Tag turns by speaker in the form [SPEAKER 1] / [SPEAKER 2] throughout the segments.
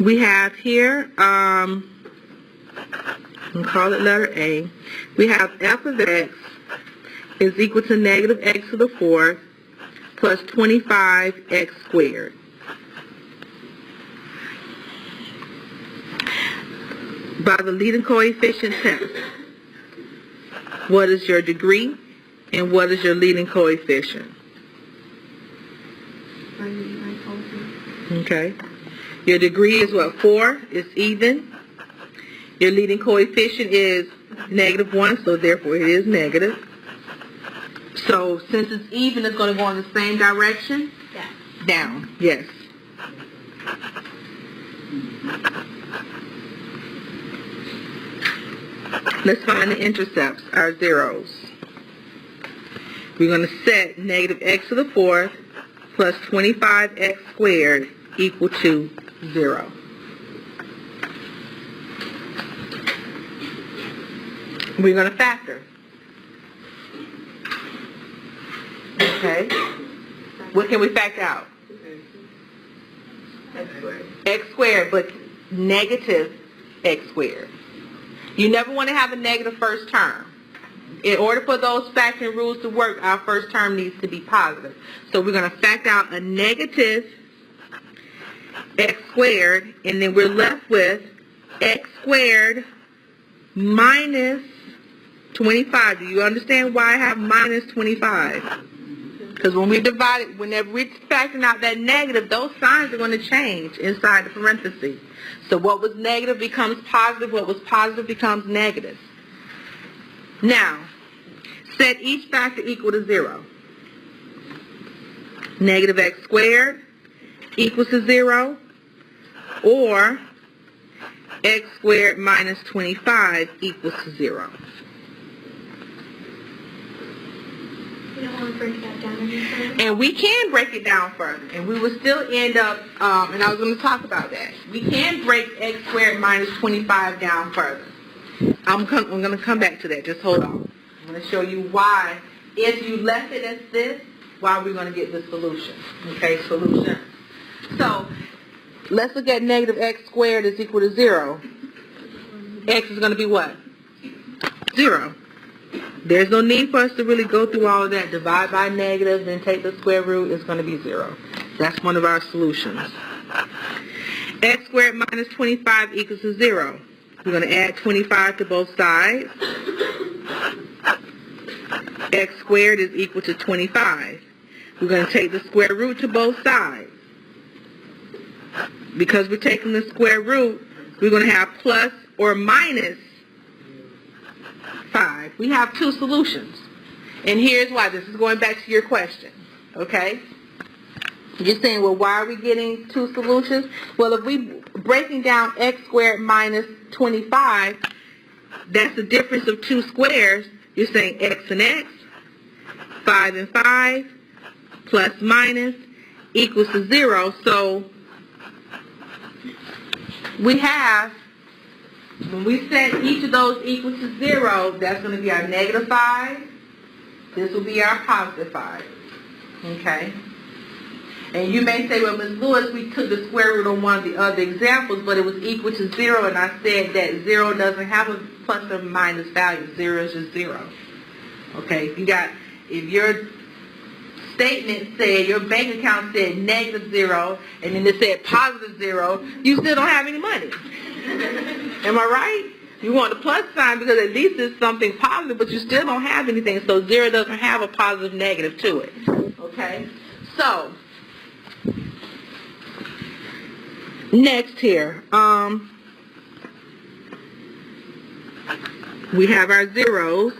[SPEAKER 1] We have here, we'll call it letter A. We have f of x is equal to negative x to the fourth plus 25x squared. By the leading coefficient test, what is your degree and what is your leading coefficient? Okay. Your degree is what? 4. It's even. Your leading coefficient is negative 1, so therefore it is negative. So since it's even, it's going to go in the same direction? Yeah. Down. Yes. Let's find the intercepts, our zeros. We're going to set negative x to the fourth plus 25x squared equal to 0. We're going to factor. Okay. What can we factor out? X squared, but negative x squared. You never want to have a negative first term. In order for those factoring rules to work, our first term needs to be positive. So we're going to factor out a negative x squared, and then we're left with x squared minus 25. Do you understand why I have minus 25? Because when we divide it, whenever we're factoring out that negative, those signs are going to change inside the parentheses. So what was negative becomes positive, what was positive becomes negative. Now, set each factor equal to 0. Negative x squared equals to 0, or x squared minus 25 equals to 0.
[SPEAKER 2] You don't want to break that down any further?
[SPEAKER 1] And we can break it down further, and we will still end up, and I was going to talk about that. We can break x squared minus 25 down further. I'm going to come back to that. Just hold on. I'm going to show you why, if you left it as this, why we're going to get the solution. Okay, solution. So, let's look at negative x squared is equal to 0. X is going to be what? 0. There's no need for us to really go through all of that. Divide by negative, then take the square root. It's going to be 0. That's one of our solutions. X squared minus 25 equals to 0. We're going to add 25 to both sides. X squared is equal to 25. We're going to take the square root to both sides. Because we're taking the square root, we're going to have plus or minus 5. We have two solutions. And here's why. This is going back to your question. Okay? You're saying, well, why are we getting two solutions? Well, if we breaking down x squared minus 25, that's the difference of two squares. You're saying x and x, 5 and 5, plus minus equals to 0. So we have, when we set each of those equal to 0, that's going to be our negative 5. This will be our positive 5. Okay? And you may say, well, Ms. Lewis, we took the square root on one of the other examples, but it was equal to 0, and I said that 0 doesn't have a plus or minus value. 0 is just 0. Okay? If your statement said, your bank account said negative 0, and then it said positive 0, you still don't have any money. Am I right? You want a plus sign because at least it's something positive, but you still don't have anything. So 0 doesn't have a positive negative to it. Okay? So, next here, we have our zeros.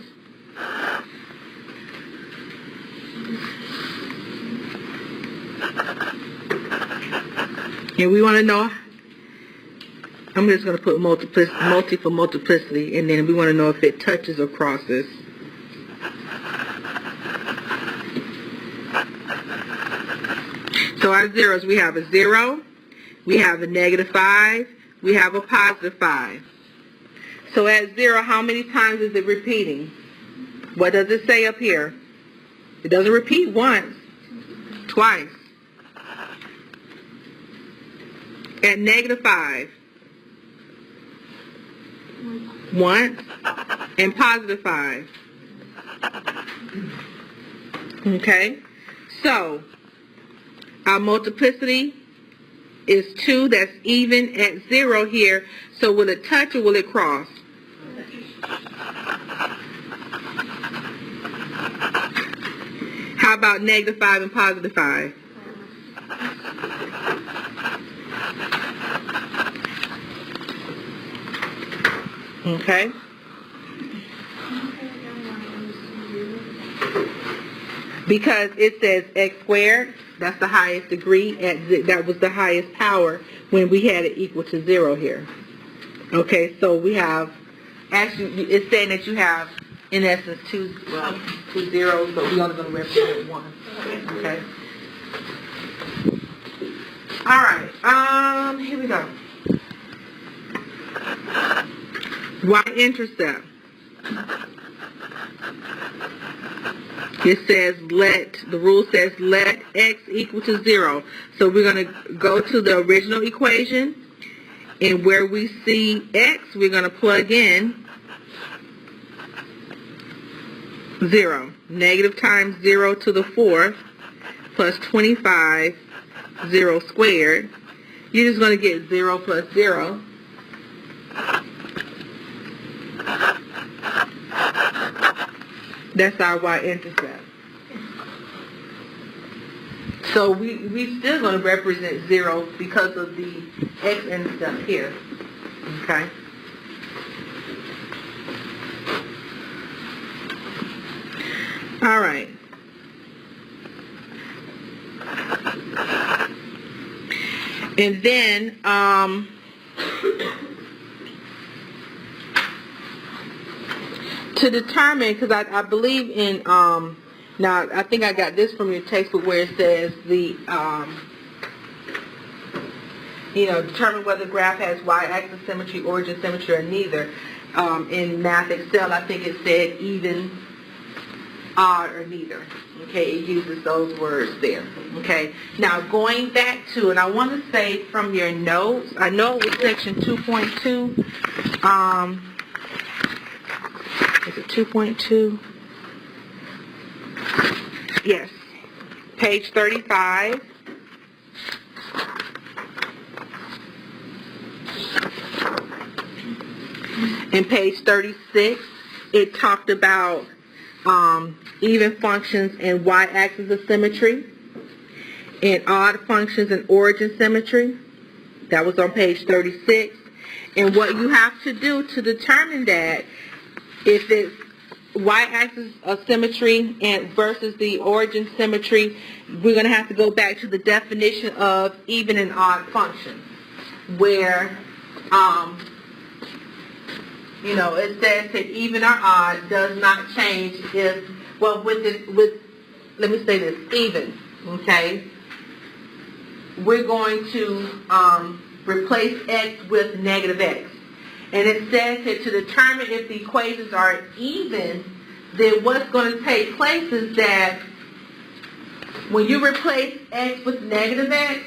[SPEAKER 1] And we want to know, I'm just going to put multi for multiplicity, and then we want to know if it touches or crosses. So our zeros, we have a 0, we have a negative 5, we have a positive 5. So at 0, how many times is it repeating? What does it say up here? It doesn't repeat once, twice, At negative 5. Once. And positive 5. Okay? So, our multiplicity is 2. That's even at 0 here. So will it touch or will it cross? How about negative 5 and positive 5? Okay? Because it says x squared, that's the highest degree, that was the highest power when we had it equal to 0 here. Okay, so we have, actually, it's saying that you have, in essence, two zeros, but we're only going to represent one. Okay? Alright, here we go. Y-intercept. It says the rule says let x equal to 0. So we're going to go to the original equation, and where we see x, we're going to plug in 0. Negative times 0 to the 4th plus 25, 0 squared. You're just going to get 0 plus 0. That's our y-intercept. So we still going to represent 0 because of the x-intercept here. Okay? All right. And then, to determine, because I believe in, now I think I got this from your textbook where it says determine whether the graph has y-axis symmetry, origin symmetry, or neither. In Math Excel, I think it said even, odd, or neither. Okay, it uses those words there. Okay, now going back to, and I want to say from your notes, I know it was section 2.2. Is it 2.2? Yes. Page 35. And page 36, it talked about even functions and y-axis of symmetry, and odd functions and origin symmetry. That was on page 36. And what you have to do to determine that, if it's y-axis of symmetry and versus the origin symmetry, we're going to have to go back to the definition of even and odd functions, where it says that even or odd does not change if, well, let me say this, even, okay? We're going to replace x with negative x. And it says that to determine if the equations are even, then what's going to take place is that when you replace x with negative x,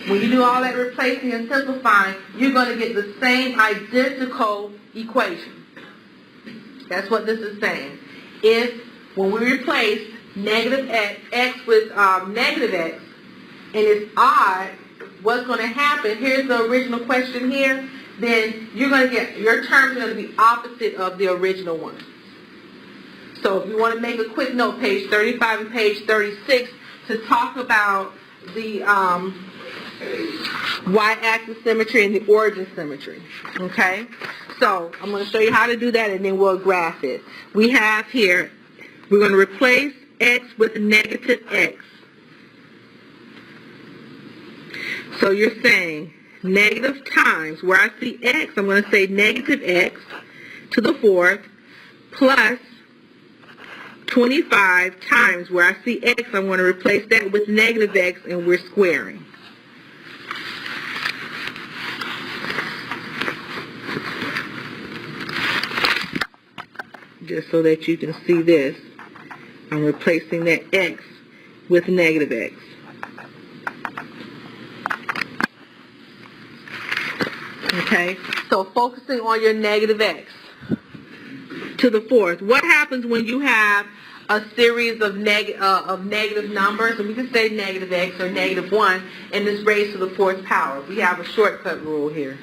[SPEAKER 1] when you do all that replacing and simplifying, you're going to get the same identical equation. That's what this is saying. When we replace negative x with negative x, and it's odd, what's going to happen, here's the original question here, then you're going to get, your terms are going to be opposite of the original one. So if you want to make a quick note, page 35 and page 36, to talk about the y-axis symmetry and the origin symmetry. Okay? So I'm going to show you how to do that, and then we'll graph it. We have here, we're going to replace x with negative x. So you're saying negative times, where I see x, I'm going to say negative x to the 4th plus 25 times, where I see x, I'm going to replace that with negative x, and we're squaring. Just so that you can see this, I'm replacing that x with negative x. Okay, so focusing on your negative x to the fourth. What happens when you have a series of negative numbers, and we can say negative x or negative 1, and it's raised to the fourth power? We have a shortcut rule here.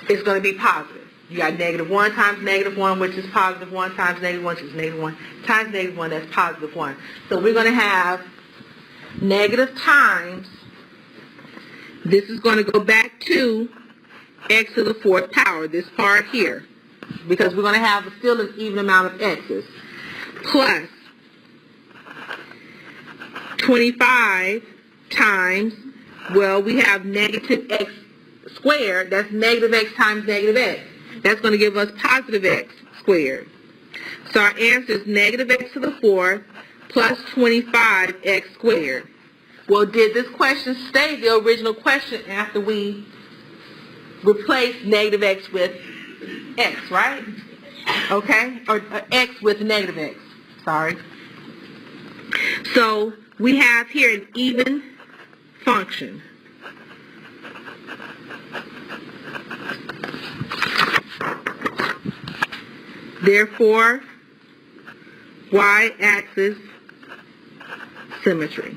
[SPEAKER 1] It's going to be positive. You got negative 1 times negative 1, which is positive 1, times negative 1, which is negative 1, times negative 1, that's positive 1. So we're going to have negative times, this is going to go back to x to the fourth power, this part here, because we're going to have still an even amount of x's, plus 25 times, well, we have negative x squared, that's negative x times negative x. That's going to give us positive x squared. So our answer is negative x to the fourth plus 25x squared. Well, did this question stay the original question after we replaced negative x with x, right? Okay? Or x with negative x. Sorry. So we have here an even function. Therefore, y-axis symmetry.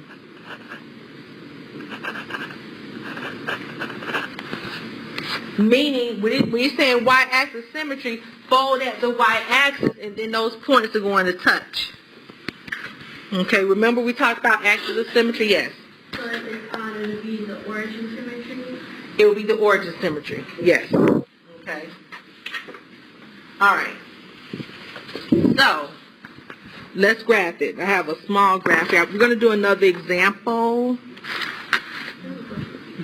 [SPEAKER 1] Meaning, when you're saying y-axis symmetry, fold at the y-axis, and then those points are going to touch. Okay, remember we talked about axis of symmetry? Yes.
[SPEAKER 2] So it would be the origin symmetry?
[SPEAKER 1] It will be the origin symmetry. Yes. Okay. All right. So, let's graph it. I have a small graph here. We're going to do another example.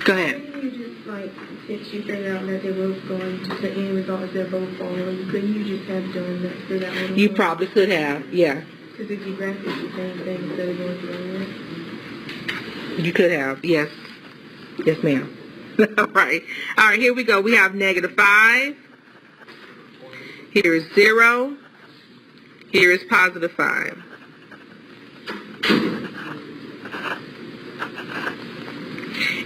[SPEAKER 1] Go ahead.
[SPEAKER 2] Couldn't you just, like, since you figured out that they were going to the end result if they're both formulas, couldn't you just have done that for that one?
[SPEAKER 1] You probably could have, yeah.
[SPEAKER 2] Because if you graph it, it's the same thing instead of going to the end.
[SPEAKER 1] You could have, yes. Yes, ma'am. All right. All right, here we go. We have negative 5. Here is 0. Here is positive 5.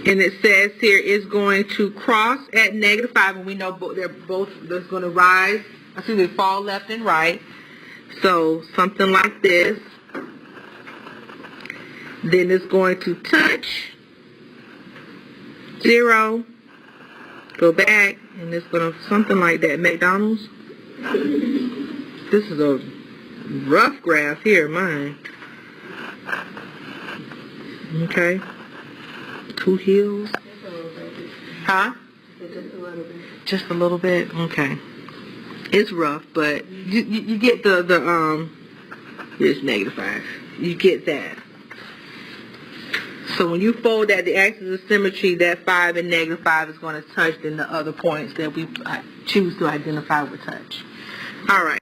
[SPEAKER 1] And it says here is going to cross at negative 5, and we know they're going to rise, they fall left and right. So something like this. Then it's going to touch 0, go back, and it's going to something like that. McDonald's. This is a rough graph here, mine. Okay. 2 hills.
[SPEAKER 2] Just a little bit.
[SPEAKER 1] Huh?
[SPEAKER 2] Just a little bit.
[SPEAKER 1] Just a little bit? Okay. It's rough, but you get it's negative 5. You get that. So when you fold that, the axis of symmetry, that 5 and negative 5 is going to touch, then the other points that we choose to identify will touch. All right.